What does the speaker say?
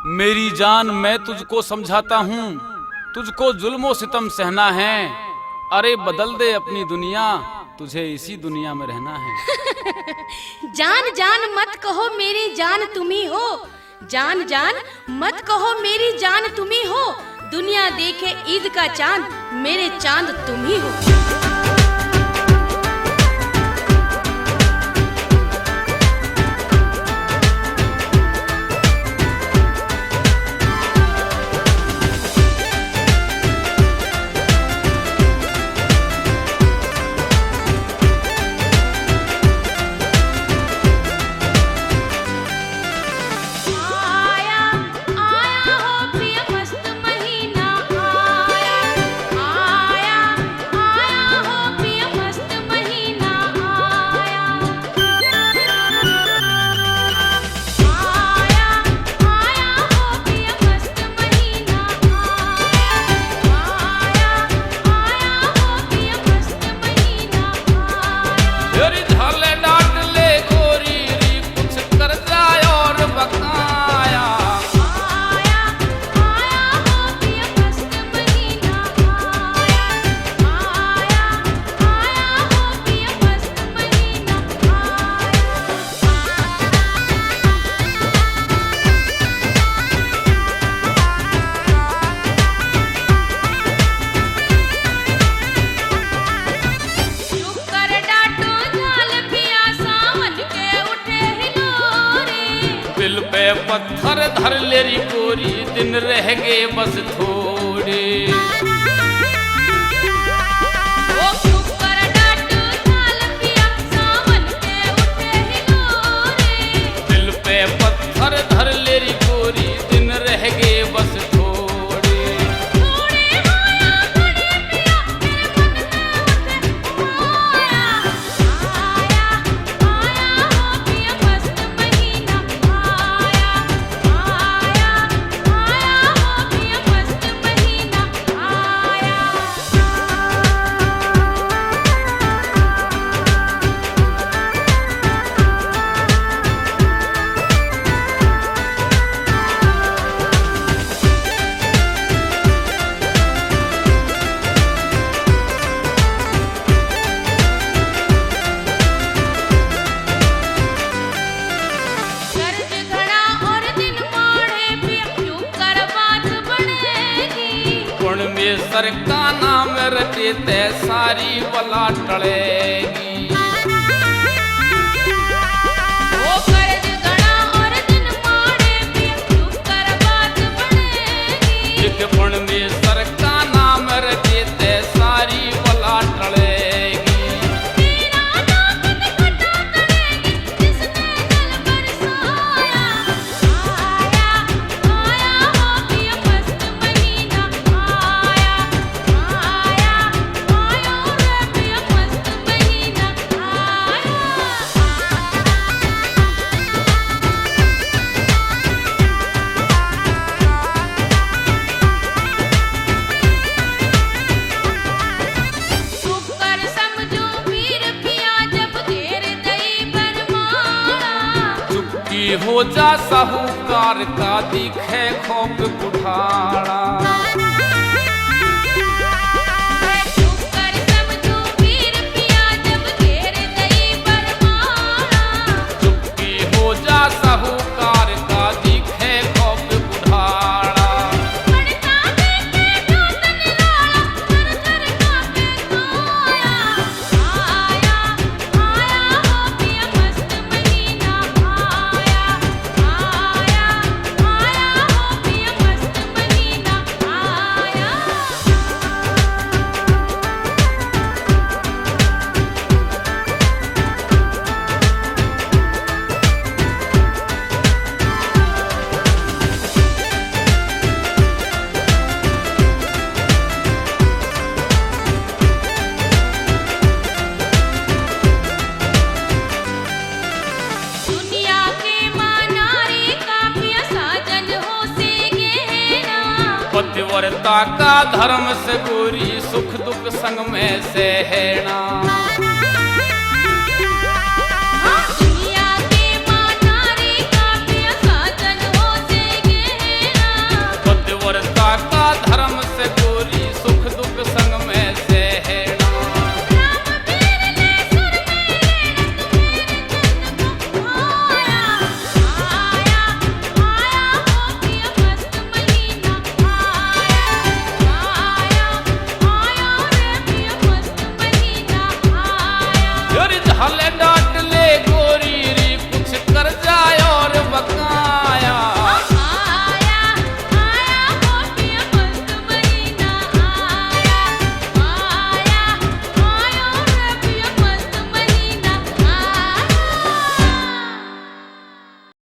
मेरी जान मैं तुझको समझाता हूँ, तुझको जुल्मो सितम सहना है। अरे बदल दे अपनी दुनिया, तुझे इसी दुनिया में रहना है। जान जान मत कहो मेरी जान तुम ही हो, जान जान मत कहो मेरी जान तुम ही हो। दुनिया देखे ईद का चांद, मेरे चांद तुम ही हो। दिल पे पत्थर धर ले री कोरी, दिन रह गए बस थोड़े। दिल पे पत्थर धर ले री कोरी, दिन रह गए बस थोड़े। सर का नाम रटे ते सारी बला टलेगी। एक पण में सर का नाम रटे ते सारी बला टलेगी। हो जा साहूकार का दिखे खौफ बुढ़ाड़ा। चुपकी हो जा साहूकार का दिखे खौफ बुढ़ाड़ा। पतिव्रता का धर्म से गोरी, सुख दुख संग में सहना।